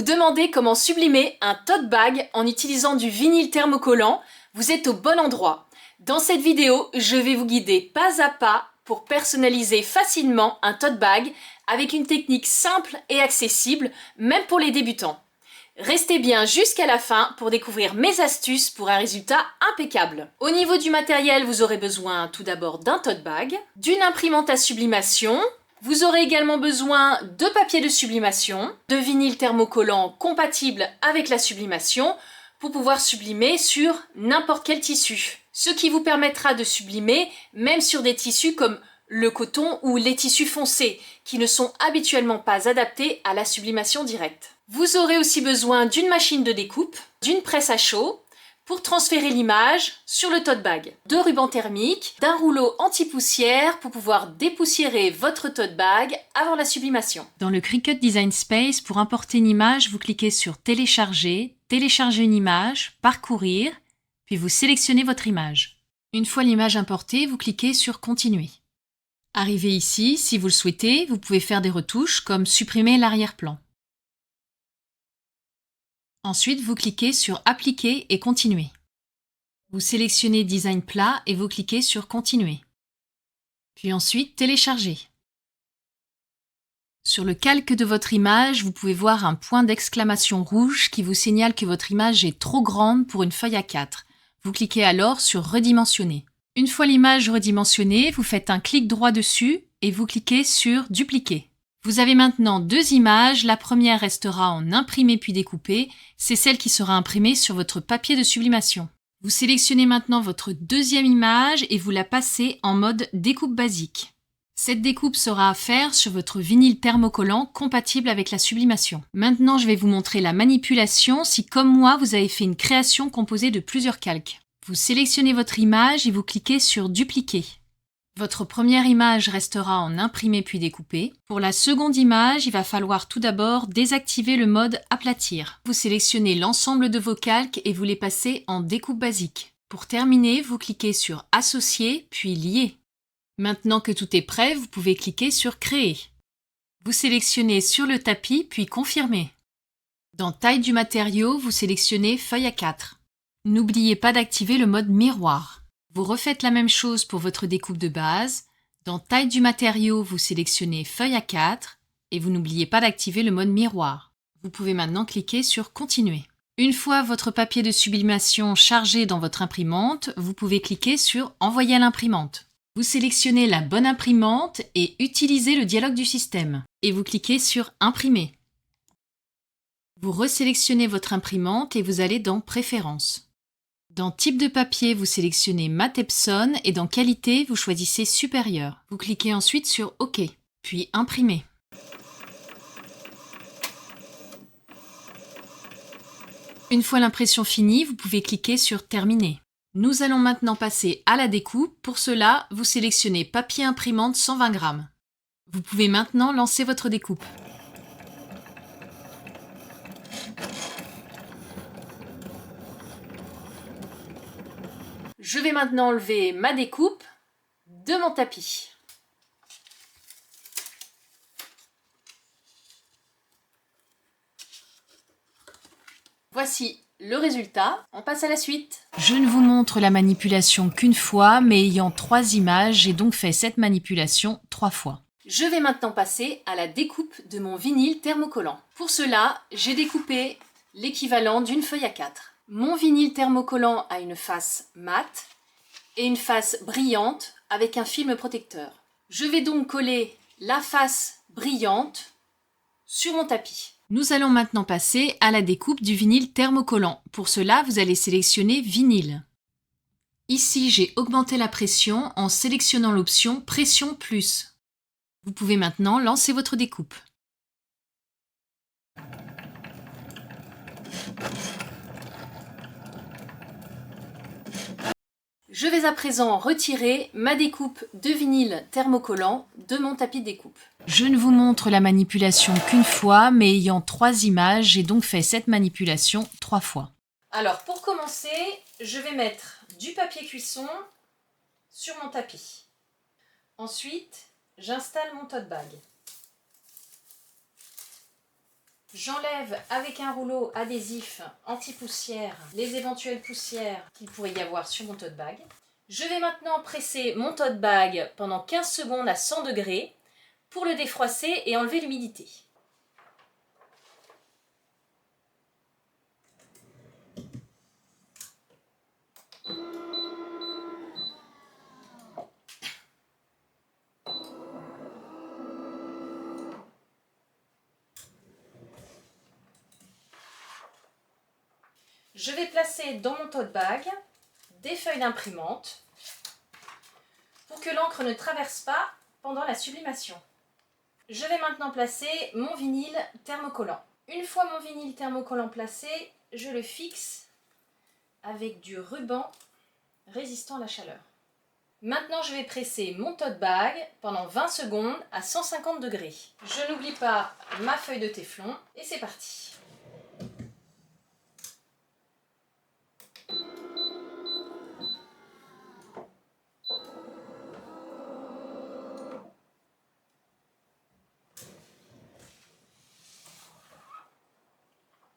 vous demandez comment sublimer un tote bag en utilisant du vinyle thermocollant, vous êtes au bon endroit. Dans cette vidéo, je vais vous guider pas à pas pour personnaliser facilement un tote bag avec une technique simple et accessible, même pour les débutants. Restez bien jusqu'à la fin pour découvrir mes astuces pour un résultat impeccable. Au niveau du matériel, vous aurez besoin tout d'abord d'un tote bag, d'une imprimante à sublimation. Vous aurez également besoin de papier de sublimation, de vinyle thermocollant compatible avec la sublimation pour pouvoir sublimer sur n'importe quel tissu. Ce qui vous permettra de sublimer même sur des tissus comme le coton ou les tissus foncés qui ne sont habituellement pas adaptés à la sublimation directe. Vous aurez aussi besoin d'une machine de découpe, d'une presse à chaud pour transférer l'image sur le tote bag, de ruban thermique, d'un rouleau anti-poussière pour pouvoir dépoussiérer votre tote bag avant la sublimation. Dans le Cricut Design Space, pour importer une image, vous cliquez sur Télécharger, télécharger une image, parcourir, puis vous sélectionnez votre image. Une fois l'image importée, vous cliquez sur Continuer. Arrivé ici, si vous le souhaitez, vous pouvez faire des retouches comme supprimer l'arrière-plan. Ensuite, vous cliquez sur Appliquer et Continuer. Vous sélectionnez Design plat et vous cliquez sur Continuer. Puis ensuite, Télécharger. Sur le calque de votre image, vous pouvez voir un point d'exclamation rouge qui vous signale que votre image est trop grande pour une feuille A4. Vous cliquez alors sur Redimensionner. Une fois l'image redimensionnée, vous faites un clic droit dessus et vous cliquez sur Dupliquer. Vous avez maintenant deux images, la première restera en imprimé puis découpé, c'est celle qui sera imprimée sur votre papier de sublimation. Vous sélectionnez maintenant votre deuxième image et vous la passez en mode découpe basique. Cette découpe sera à faire sur votre vinyle thermocollant compatible avec la sublimation. Maintenant, je vais vous montrer la manipulation si, comme moi, vous avez fait une création composée de plusieurs calques. Vous sélectionnez votre image et vous cliquez sur Dupliquer. Votre première image restera en imprimé puis découpé. Pour la seconde image, il va falloir tout d'abord désactiver le mode Aplatir. Vous sélectionnez l'ensemble de vos calques et vous les passez en découpe basique. Pour terminer, vous cliquez sur Associer puis Lier. Maintenant que tout est prêt, vous pouvez cliquer sur Créer. Vous sélectionnez sur le tapis puis Confirmer. Dans Taille du matériau, vous sélectionnez Feuille A4. N'oubliez pas d'activer le mode miroir. Vous refaites la même chose pour votre découpe de base. Dans Taille du matériau, vous sélectionnez Feuille A4 et vous n'oubliez pas d'activer le mode miroir. Vous pouvez maintenant cliquer sur Continuer. Une fois votre papier de sublimation chargé dans votre imprimante, vous pouvez cliquer sur Envoyer à l'imprimante. Vous sélectionnez la bonne imprimante et utilisez le dialogue du système. Et vous cliquez sur Imprimer. Vous resélectionnez votre imprimante et vous allez dans Préférences. Dans Type de papier, vous sélectionnez Mat Epson et dans Qualité, vous choisissez Supérieur. Vous cliquez ensuite sur OK, puis Imprimer. Une fois l'impression finie, vous pouvez cliquer sur Terminer. Nous allons maintenant passer à la découpe. Pour cela, vous sélectionnez Papier imprimante 120 g. Vous pouvez maintenant lancer votre découpe. Je vais maintenant enlever ma découpe de mon tapis. Voici le résultat. On passe à la suite. Je ne vous montre la manipulation qu'une fois, mais ayant 3 images, j'ai donc fait cette manipulation 3 fois. Je vais maintenant passer à la découpe de mon vinyle thermocollant. Pour cela, j'ai découpé l'équivalent d'une feuille A4. Mon vinyle thermocollant a une face mate et une face brillante avec un film protecteur. Je vais donc coller la face brillante sur mon tapis. Nous allons maintenant passer à la découpe du vinyle thermocollant. Pour cela, vous allez sélectionner Vinyle. Ici, j'ai augmenté la pression en sélectionnant l'option Pression plus. Vous pouvez maintenant lancer votre découpe. Je vais à présent retirer ma découpe de vinyle thermocollant de mon tapis de découpe. Je ne vous montre la manipulation qu'une fois, mais ayant 3 images, j'ai donc fait cette manipulation 3 fois. Alors pour commencer, je vais mettre du papier cuisson sur mon tapis. Ensuite, j'installe mon tote bag. J'enlève avec un rouleau adhésif anti-poussière les éventuelles poussières qu'il pourrait y avoir sur mon tote bag. Je vais maintenant presser mon tote bag pendant 15 secondes à 100 degrés pour le défroisser et enlever l'humidité. Je vais placer dans mon tote bag des feuilles d'imprimante pour que l'encre ne traverse pas pendant la sublimation. Je vais maintenant placer mon vinyle thermocollant. Une fois mon vinyle thermocollant placé, je le fixe avec du ruban résistant à la chaleur. Maintenant, je vais presser mon tote bag pendant 20 secondes à 150 degrés. Je n'oublie pas ma feuille de téflon et c'est parti.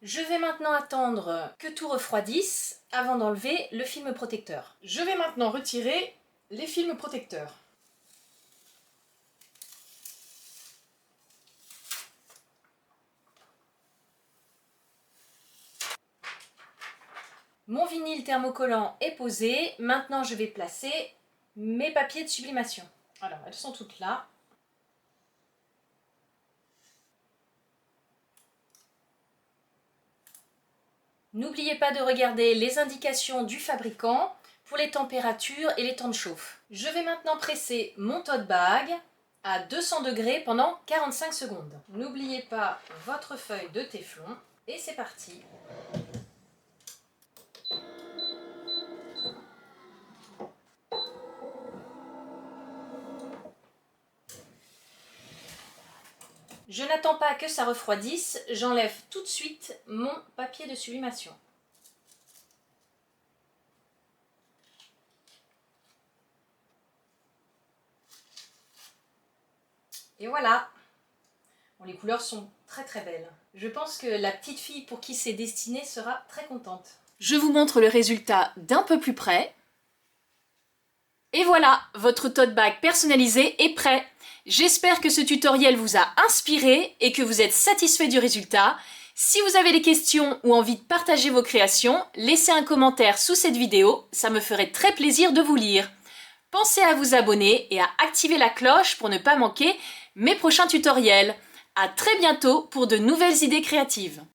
Je vais maintenant attendre que tout refroidisse avant d'enlever le film protecteur. Je vais maintenant retirer les films protecteurs. Mon vinyle thermocollant est posé. Maintenant, je vais placer mes papiers de sublimation. Alors, elles sont toutes là. N'oubliez pas de regarder les indications du fabricant pour les températures et les temps de chauffe. Je vais maintenant presser mon tote bag à 200 degrés pendant 45 secondes. N'oubliez pas votre feuille de téflon et c'est parti. Je n'attends pas que ça refroidisse, j'enlève tout de suite mon papier de sublimation. Et voilà, bon, les couleurs sont très belles. Je pense que la petite fille pour qui c'est destiné sera très contente. Je vous montre le résultat d'un peu plus près. Et voilà, votre tote bag personnalisé est prêt. J'espère que ce tutoriel vous a inspiré et que vous êtes satisfait du résultat. Si vous avez des questions ou envie de partager vos créations, laissez un commentaire sous cette vidéo, ça me ferait très plaisir de vous lire. Pensez à vous abonner et à activer la cloche pour ne pas manquer mes prochains tutoriels. À très bientôt pour de nouvelles idées créatives.